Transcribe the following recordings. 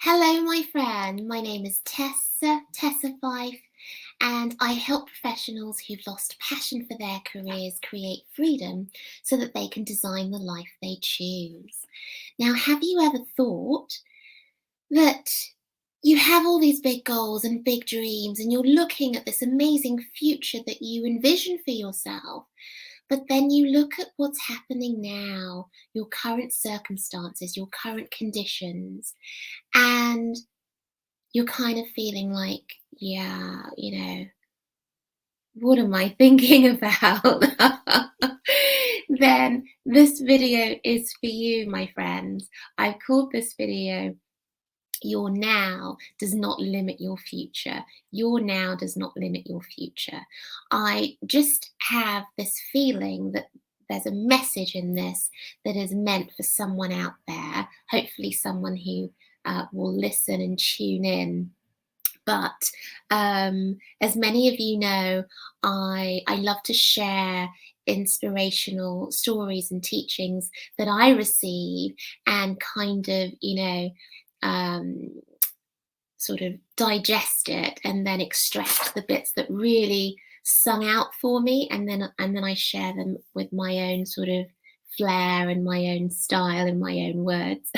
Hello, my friend. My name is tessafyffe, and I help professionals who've lost passion for their careers create freedom so that they can design the life they choose. Now, have you ever thought that you have all these big goals and big dreams, and you're looking at this amazing future that you envision for yourself? But then you look at what's happening now, your current circumstances, your current conditions, and you're kind of feeling like, yeah, what am I thinking about? Then this video is for you, my friends. I've called this video, Your Now Does Not Limit Your Future. Your now does not limit your future. I just have this feeling that there's a message in this that is meant for someone out there, hopefully someone who will listen and tune in. But as many of you know, I love to share inspirational stories and teachings that I receive and kind of, um, sort of digest it and then extract the bits that really sung out for me, and then I share them with my own sort of flair and my own style and my own words.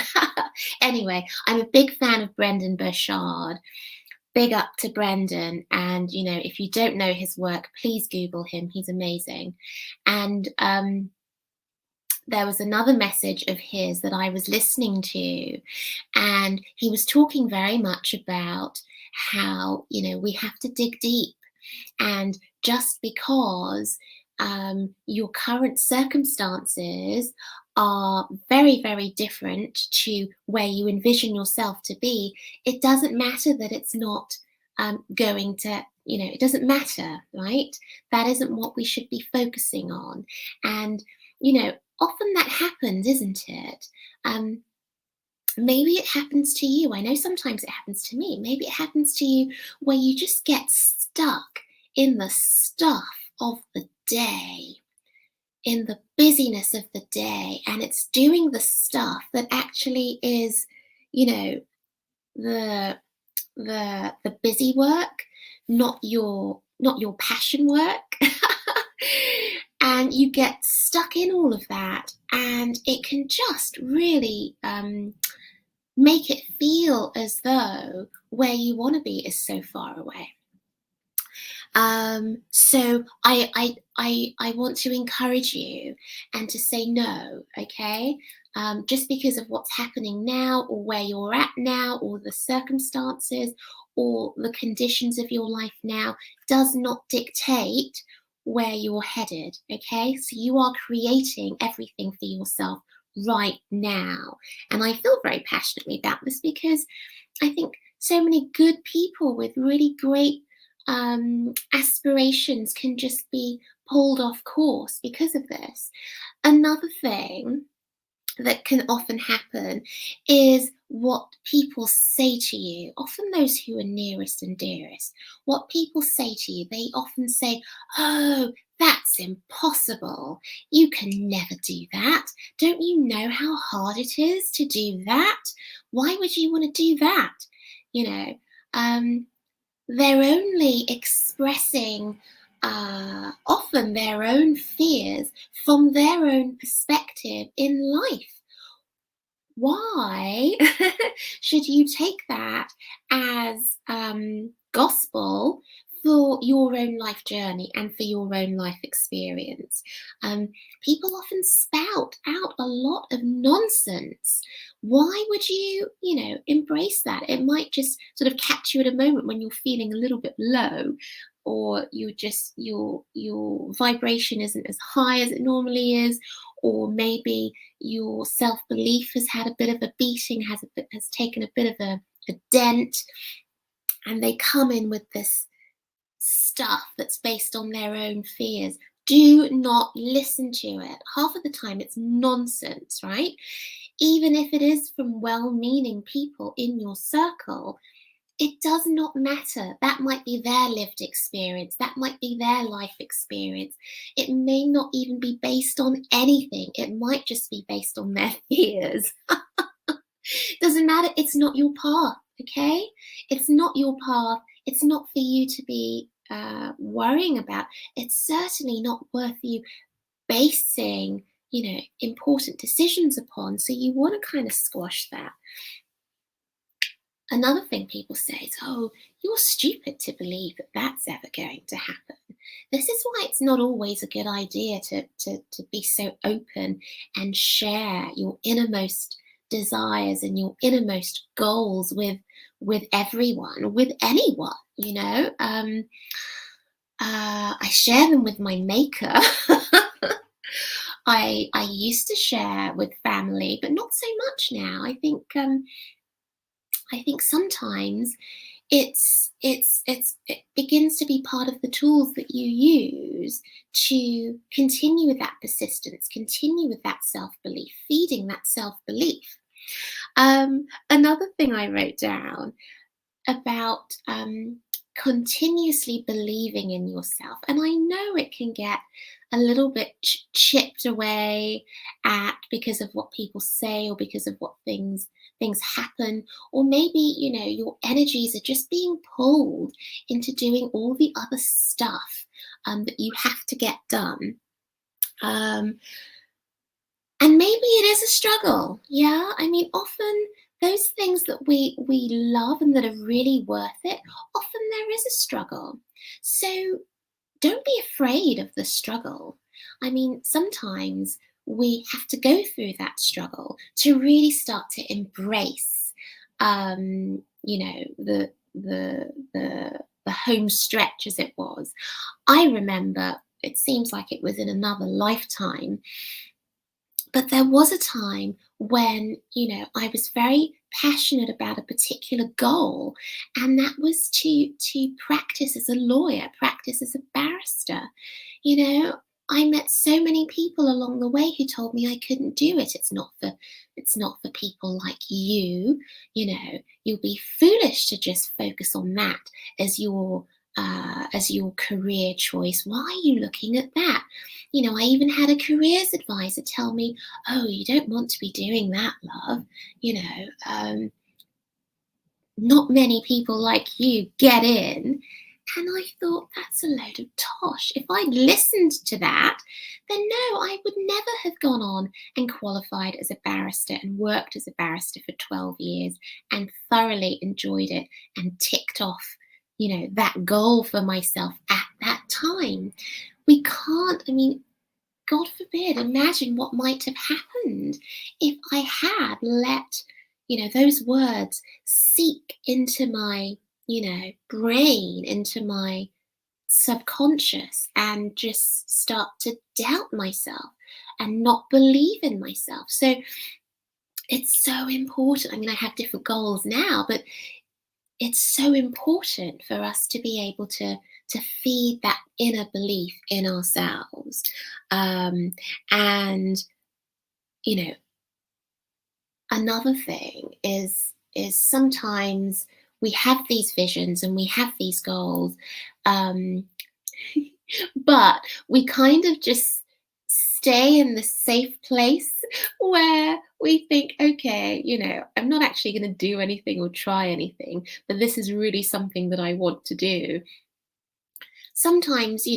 Anyway, I'm a big fan of Brendon Burchard. Big up to Brendon, and if you don't know his work, please Google him. He's amazing. And there was another message of his that I was listening to, and he was talking very much about how we have to dig deep, and just because your current circumstances are very, very different to where you envision yourself to be, it doesn't matter that it's not going to, it doesn't matter, right? That isn't what we should be focusing on. And, often that happens, isn't it? Maybe it happens to you. I know sometimes it happens to me. Maybe it happens to you where you just get stuck in the stuff of the day, in the busyness of the day, and it's doing the stuff that actually is, the the busy work, not your passion work. And you get stuck in all of that, and it can just really make it feel as though where you want to be is so far away. So I want to encourage you and to say no, okay? Just because of what's happening now, or where you're at now, or the circumstances, or the conditions of your life now, does not dictate where you're headed, okay? So you are creating everything for yourself right now. And I feel very passionately about this because I think so many good people with really great aspirations can just be pulled off course because of this. Another thing that can often happen is what people say to you, often those who are nearest and dearest. What people say to you, they often say, "Oh, that's impossible. You can never do that. Don't you know how hard it is to do that? Why would you want to do that?" You know, um, they're only expressing often their own fears from their own perspective in life. Why should you take that as gospel for your own life journey and for your own life experience? People often spout out a lot of nonsense. Why would you, embrace that? It might just sort of catch you at a moment when you're feeling a little bit low, or your vibration isn't as high as it normally is, or maybe your self-belief has had a bit of a beating, has taken a bit of a dent, and they come in with this stuff that's based on their own fears. Do not listen to it. Half of the time it's nonsense, right? Even if it is from well-meaning people in your circle, it does not matter. That might be their lived experience. That might be their life experience. It may not even be based on anything. It might just be based on their fears. Doesn't matter. It's not your path, okay? It's not your path. It's not for you to be worrying about. It's certainly not worth you basing, important decisions upon. So you want to kind of squash that. Another thing people say is, oh, you're stupid to believe that that's ever going to happen. This is why it's not always a good idea to be so open and share your innermost desires and your innermost goals with everyone, with anyone, I share them with my maker. I used to share with family, but not so much now. I think sometimes it begins to be part of the tools that you use to continue with that persistence, continue with that self-belief, feeding that self-belief. Another thing I wrote down about continuously believing in yourself, and I know it can get a little bit chipped away at because of what people say or because of what things happen, or maybe your energies are just being pulled into doing all the other stuff that you have to get done, and maybe it is a struggle. Yeah, I mean, often those things that we love and that are really worth it, often there is a struggle. So don't be afraid of the struggle. I mean, sometimes we have to go through that struggle to really start to embrace, the home stretch, as it was. I remember, it seems like it was in another lifetime, but there was a time when, I was very passionate about a particular goal, and that was to practice as a lawyer, practice as a barrister. I met so many people along the way who told me I couldn't do it. It's not for people like you. You'll be foolish to just focus on that as your career choice. Why are you looking at that? I even had a careers advisor tell me, oh, you don't want to be doing that, love. Not many people like you get in. And I thought, that's a load of tosh. If I'd listened to that, then no, I would never have gone on and qualified as a barrister and worked as a barrister for 12 years and thoroughly enjoyed it and ticked off, that goal for myself at that time. We can't, God forbid, imagine what might have happened if I had let, those words seep into my, brain, into my subconscious, and just start to doubt myself and not believe in myself. So it's so important. I have different goals now, but it's so important for us to be able to feed that inner belief in ourselves. And another thing is sometimes we have these visions and we have these goals, but we kind of just stay in the safe place where we think, okay, I'm not actually going to do anything or try anything, but this is really something that I want to do. Sometimes,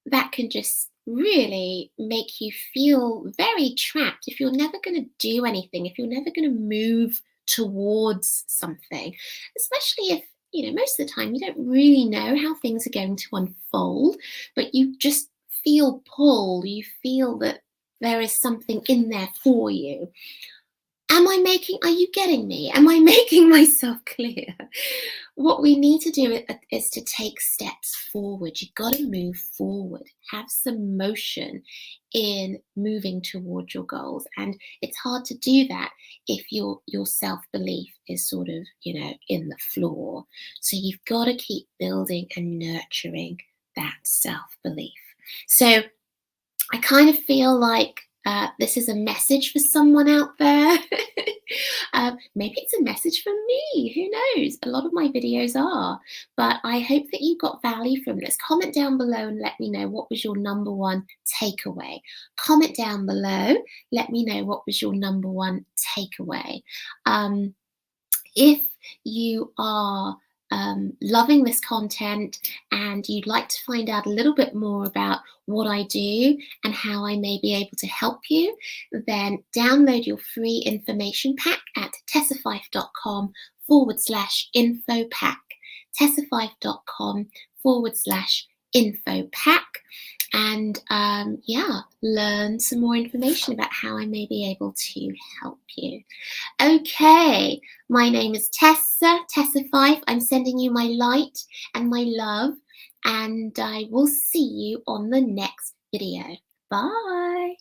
that can just really make you feel very trapped if you're never going to do anything, if you're never going to move towards something, especially if, most of the time you don't really know how things are going to unfold, but you just feel pulled, you feel that there is something in there for you. Are you getting me? Am I making myself clear? What we need to do is to take steps forward. You've got to move forward, have some motion in moving towards your goals. And it's hard to do that if your self-belief is sort of, in the floor. So you've got to keep building and nurturing that self-belief. So I kind of feel like this is a message for someone out there. Maybe it's a message from me, who knows? A lot of my videos are, but I hope that you got value from this. Comment down below and let me know what was your number one takeaway. Comment down below, let me know what was your number one takeaway. If you are loving this content and you'd like to find out a little bit more about what I do and how I may be able to help you, then download your free information pack at tessafyffe.com/info pack. tessafyffe.com/info pack. And yeah, learn some more information about how I may be able to help you. Okay, my name is tessafyffe. I'm sending you my light and my love, and I will see you on the next video. Bye.